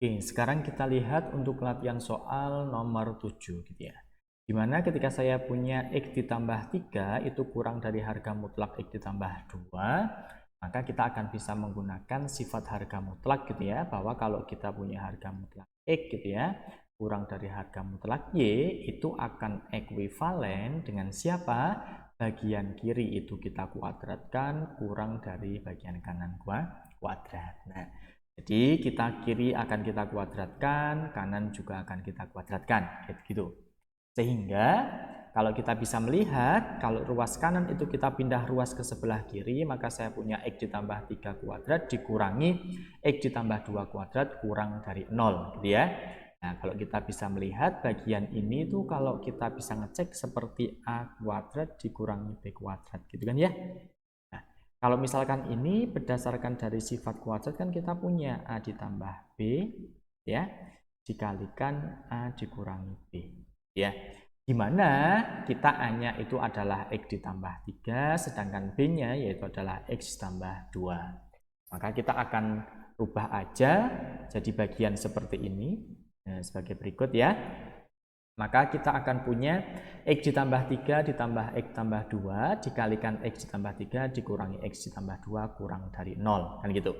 Oke, sekarang kita lihat untuk latihan soal nomor 7 gitu ya. Dimana ketika saya punya X ditambah 3 itu kurang dari harga mutlak X ditambah 2, maka kita akan bisa menggunakan sifat harga mutlak gitu ya, bahwa kalau kita punya harga mutlak X gitu ya, kurang dari harga mutlak Y, itu akan ekuivalen dengan siapa? Bagian kiri itu kita kuadratkan kurang dari bagian kanan kuadrat. Nah, jadi kiri akan kita kuadratkan, kanan juga akan kita kuadratkan, gitu. Sehingga kalau kita bisa melihat, kalau ruas kanan itu kita pindah ruas ke sebelah kiri, maka saya punya X ditambah 3 kuadrat dikurangi X ditambah 2 kuadrat kurang dari 0, gitu ya. Nah, kalau kita bisa melihat bagian ini tuh kalau kita bisa ngecek seperti A kuadrat dikurangi B kuadrat, gitu kan ya. Nah, kalau misalkan ini berdasarkan dari sifat kuadrat kan kita punya A ditambah B ya dikalikan A dikurangi B ya. Dimana kita A-nya itu adalah X ditambah 3 sedangkan B-nya yaitu adalah X tambah 2. Maka kita akan rubah aja jadi bagian seperti ini. Nah, sebagai berikut ya. Maka kita akan punya X ditambah 3 ditambah X tambah 2 dikalikan X ditambah 3 dikurangi X ditambah 2 kurang dari 0. Kan gitu.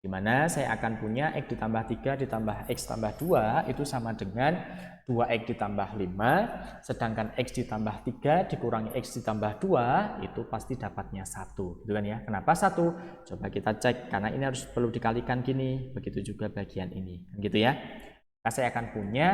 Dimana saya akan punya X ditambah 3 ditambah X tambah 2 itu sama dengan 2X ditambah 5. Sedangkan X ditambah 3 dikurangi X ditambah 2 itu pasti dapatnya 1. Gitu kan ya. Kenapa 1? Coba kita cek. Karena ini harus perlu dikalikan gini. Begitu juga bagian ini. Kan gitu ya. Maka saya akan punya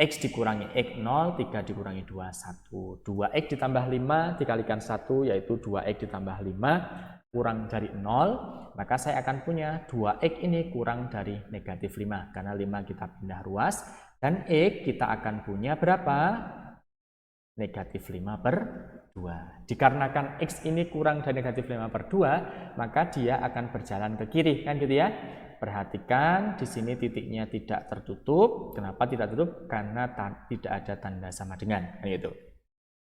X dikurangi X 0, 3 dikurangi 2, 1. 2X ditambah 5 dikalikan 1 yaitu 2X ditambah 5 kurang dari 0. Maka saya akan punya 2X ini kurang dari negatif 5. Karena 5 kita pindah ruas. Dan X kita akan punya berapa? Negatif 5 per 2. Dikarenakan X ini kurang dari negatif 5 per 2, maka dia akan berjalan ke kiri. Kan gitu ya. Perhatikan di sini titiknya tidak tertutup. Kenapa tidak tertutup? Karena tidak ada tanda sama dengan. Gitu.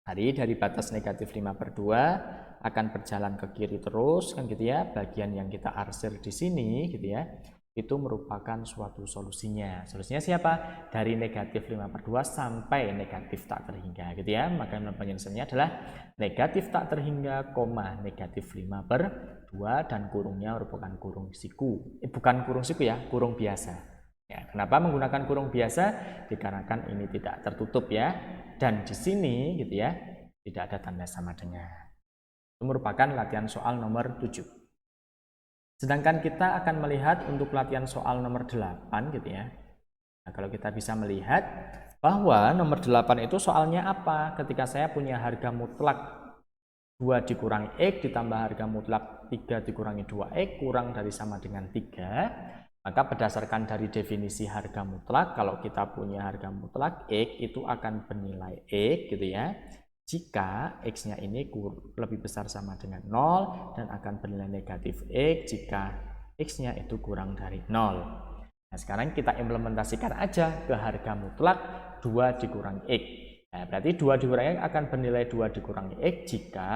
Dari batas negatif 5 per 2 akan berjalan ke kiri terus. Kan gitu ya. Bagian yang kita arsir di sini gitu ya. Itu merupakan suatu solusinya. Solusinya siapa? Dari negatif 5 per 2 sampai negatif tak terhingga. Gitu ya. Maka penyelesaiannya adalah negatif tak terhingga, negatif 5 per 2 dan kurungnya merupakan kurung siku. Bukan kurung siku ya, kurung biasa. Ya, kenapa menggunakan kurung biasa? Dikarenakan ini tidak tertutup ya. Dan di sini gitu ya, tidak ada tanda sama dengan. Itu merupakan latihan soal nomor 7. Sedangkan kita akan melihat untuk latihan soal nomor 8 gitu ya. Nah, kalau kita bisa melihat bahwa nomor 8 itu soalnya apa? Ketika saya punya harga mutlak 2 dikurangi X ditambah harga mutlak 3 dikurangi 2X kurang dari sama dengan 3, maka berdasarkan dari definisi harga mutlak, kalau kita punya harga mutlak X itu akan bernilai X gitu ya, jika X-nya ini lebih besar sama dengan 0 dan akan bernilai negatif X jika X-nya itu kurang dari 0. Nah, sekarang kita implementasikan aja ke harga mutlak 2 dikurangi X. Nah, berarti 2 dikurangi X akan bernilai 2 dikurangi X jika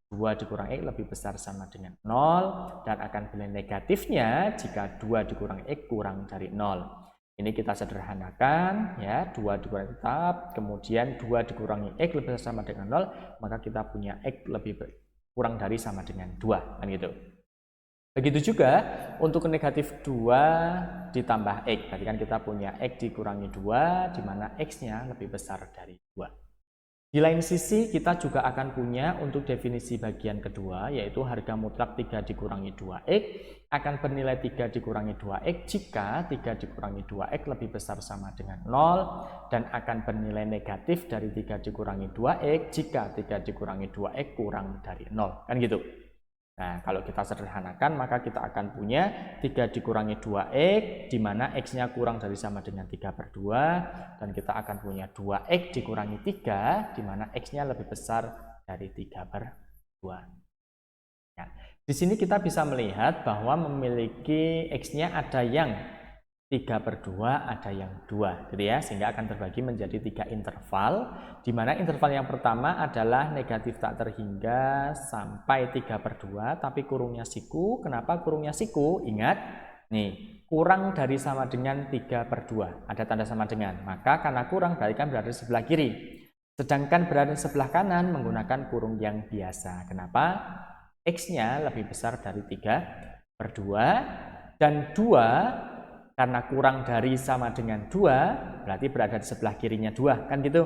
2 dikurangi X lebih besar sama dengan 0 dan akan bernilai negatifnya jika 2 dikurangi X kurang dari 0. Ini kita sederhanakan ya, 2 dikurangi tetap, kemudian 2 dikurangi X lebih besar sama dengan 0, maka kita punya X lebih kurang dari sama dengan 2 kan gitu. Begitu juga untuk negatif 2 ditambah X. Berarti kan kita punya X dikurangi 2, di mana X-nya lebih besar dari 2. Di lain sisi kita juga akan punya untuk definisi bagian kedua, yaitu harga mutlak 3 dikurangi 2X akan bernilai 3 dikurangi 2X jika 3 dikurangi 2X lebih besar sama dengan 0 dan akan bernilai negatif dari 3 dikurangi 2X jika 3 dikurangi 2X kurang dari 0. Kan gitu. Nah, kalau kita sederhanakan maka kita akan punya 3 dikurangi 2X di mana X-nya kurang dari sama dengan 3 per 2 dan kita akan punya 2X dikurangi 3 di mana X-nya lebih besar dari 3 per 2. Nah, di sini kita bisa melihat bahwa memiliki X-nya ada yang 3 per 2, ada yang 2 gitu ya, sehingga akan terbagi menjadi 3 interval, di mana interval yang pertama adalah negatif tak terhingga sampai 3 per 2, tapi kurungnya siku. Kenapa kurungnya siku? Ingat nih, kurang dari sama dengan 3/2. Ada tanda sama dengan. Maka karena kurang berarti kan berada di sebelah kiri. Sedangkan berada di sebelah kanan menggunakan kurung yang biasa. Kenapa? X-nya lebih besar dari 3/2. Dan 2 karena kurang dari sama dengan 2 berarti berada di sebelah kirinya 2. Kan gitu.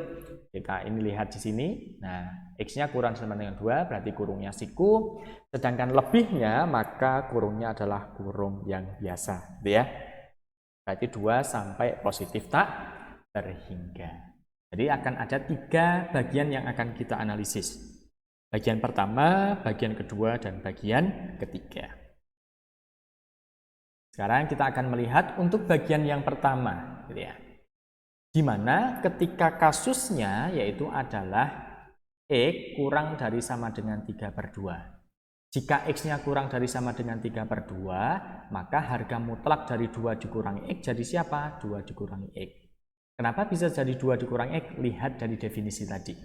Kita ini lihat di sini. Nah, X-nya kurang sama dengan 2 berarti kurungnya siku. Sedangkan lebihnya maka kurungnya adalah kurung yang biasa. Gitu ya. Berarti 2 sampai positif tak terhingga. Jadi akan ada 3 bagian yang akan kita analisis. Bagian pertama, bagian kedua, dan bagian ketiga. Sekarang kita akan melihat untuk bagian yang pertama. Gitu ya. Di mana ketika kasusnya yaitu adalah X kurang dari sama dengan 3/2. Jika X-nya kurang dari sama dengan 3/2, maka harga mutlak dari 2 dikurangi X jadi siapa? 2 dikurangi X. Kenapa bisa jadi 2 dikurangi X? Lihat dari definisi tadi.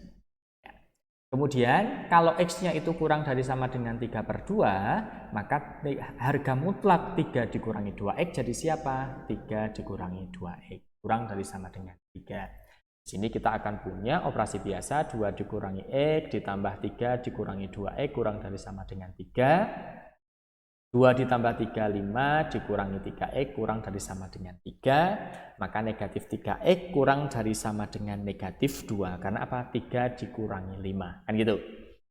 Kemudian kalau X-nya itu kurang dari sama dengan 3/2, maka harga mutlak 3 dikurangi 2X jadi siapa? 3 dikurangi 2X. Kurang dari sama dengan 3. Di sini kita akan punya operasi biasa 2 dikurangi X ditambah 3 dikurangi 2X kurang dari sama dengan 3. 2 ditambah 3, 5 dikurangi 3X kurang dari sama dengan 3. Maka negatif 3X kurang dari sama dengan negatif 2. Karena apa? 3 dikurangi 5. Kan gitu.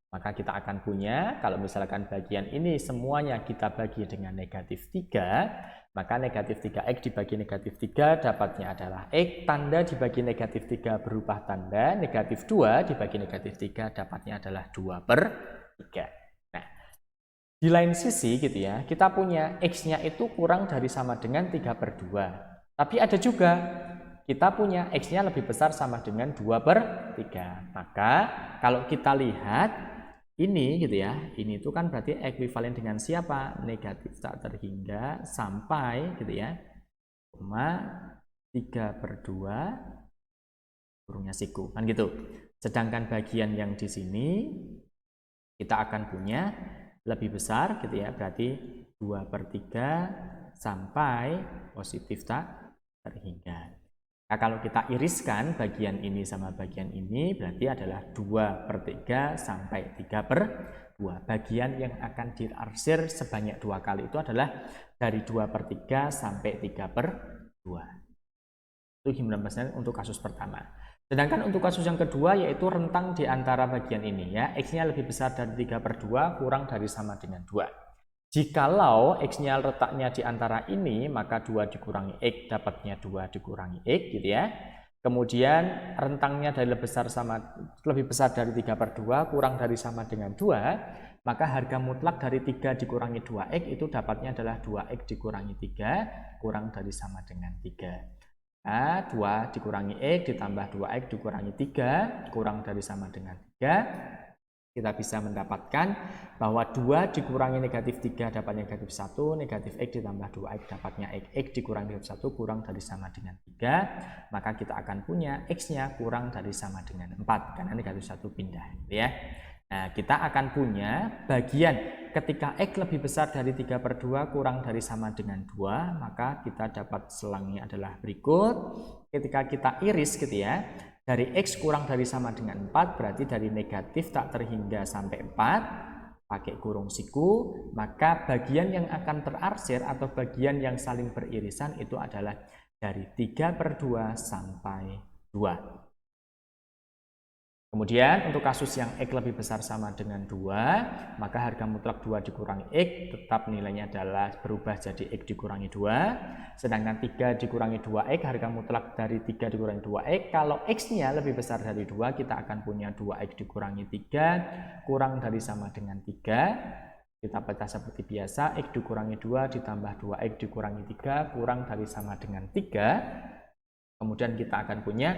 Maka kita akan punya, kalau misalkan bagian ini semuanya kita bagi dengan negatif 3, maka negatif 3X dibagi negatif 3 dapatnya adalah X, tanda dibagi negatif 3 berubah tanda, negatif 2 dibagi negatif 3 dapatnya adalah 2/3. Nah, di lain sisi gitu ya, kita punya X-nya itu kurang dari sama dengan 3/2. Tapi ada juga, kita punya X-nya lebih besar sama dengan 2/3. Maka kalau kita lihat, ini gitu ya, ini itu kan berarti ekuivalen dengan siapa? Negatif tak terhingga sampai gitu ya, 3/2 kurungnya siku, kan gitu. Sedangkan bagian yang di sini kita akan punya lebih besar gitu ya, berarti 2/3 sampai positif tak terhingga. Nah, kalau kita iriskan bagian ini sama bagian ini berarti adalah 2/3 sampai 3/2. Bagian yang akan diarsir sebanyak 2 kali itu adalah dari 2/3 sampai 3/2. Itu gimana Mas untuk kasus pertama. Sedangkan untuk kasus yang kedua yaitu rentang di antara bagian ini ya, X-nya lebih besar dari 3/2 kurang dari sama dengan 2. Jikalau X-nya letaknya di antara ini, maka 2 dikurangi X dapatnya 2 dikurangi X gitu ya. Kemudian rentangnya dari lebih besar dari 3/2 kurang dari sama dengan 2, maka harga mutlak dari 3 dikurangi 2X itu dapatnya adalah 2X dikurangi 3 kurang dari sama dengan 3. Nah, 2 dikurangi X ditambah 2X dikurangi 3 kurang dari sama dengan 3. Kita bisa mendapatkan bahwa 2 dikurangi negatif 3 dapat negatif 1, negatif X ditambah 2X dapatnya X. X dikurangi negatif 1 kurang dari sama dengan 3, maka kita akan punya X-nya kurang dari sama dengan 4, karena negatif 1 pindah. Ya. Nah, kita akan punya bagian ketika X lebih besar dari 3/2 kurang dari sama dengan 2, maka kita dapat selangnya adalah berikut. Ketika kita iris gitu ya, dari X kurang dari sama dengan 4 berarti dari negatif tak terhingga sampai 4 pakai kurung siku, maka bagian yang akan terarsir atau bagian yang saling beririsan itu adalah dari 3/2 sampai 2. Kemudian untuk kasus yang X lebih besar sama dengan 2, maka harga mutlak 2 dikurangi X tetap nilainya adalah berubah jadi X dikurangi 2. Sedangkan 3 dikurangi 2X, harga mutlak dari 3 dikurangi 2X. Kalau X-nya lebih besar dari 2, kita akan punya 2X dikurangi 3 kurang dari sama dengan 3. Kita pecah seperti biasa, X dikurangi 2 ditambah 2X dikurangi 3 kurang dari sama dengan 3. Kemudian kita akan punya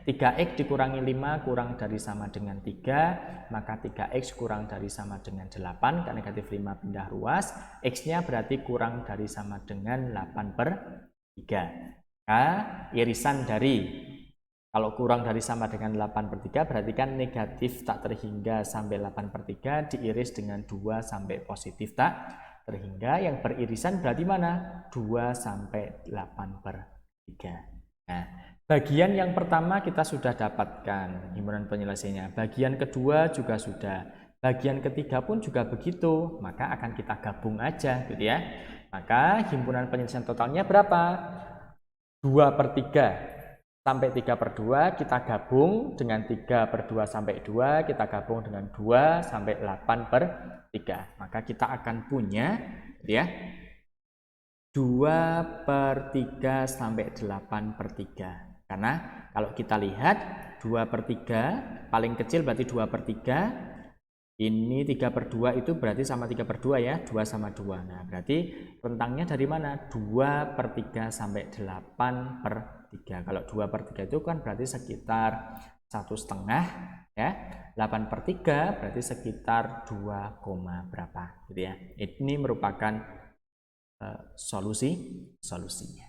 3X dikurangi 5 kurang dari sama dengan 3, maka 3X kurang dari sama dengan 8, karena negatif 5 pindah ruas, X-nya berarti kurang dari sama dengan 8/3. Nah, irisan dari, kalau kurang dari sama dengan 8/3 berarti kan negatif tak terhingga sampai 8/3 diiris dengan 2 sampai positif tak terhingga yang beririsan berarti mana? 2 sampai 8 per 3. Nah, bagian yang pertama kita sudah dapatkan himpunan penyelesaiannya. Bagian kedua juga sudah. Bagian ketiga pun juga begitu. Maka akan kita gabung aja gitu ya. Maka himpunan penyelesaian totalnya berapa? 2 per 3 sampai 3 per 2 kita gabung dengan 3 per 2 sampai 2 kita gabung dengan 2 sampai 8 per 3. Maka kita akan punya ya 2 per 3 sampai 8 per 3. Karena kalau kita lihat 2 per 3 paling kecil berarti 2 per 3. Ini 3 per 2 itu berarti sama 3 per 2 ya, 2 sama 2. Nah, berarti rentangnya dari mana? 2 per 3 sampai 8 per 3. Kalau 2 per 3 itu kan berarti sekitar 1,5 ya. 8 per 3 berarti sekitar 2, berapa gitu ya. Ini merupakan solusinya.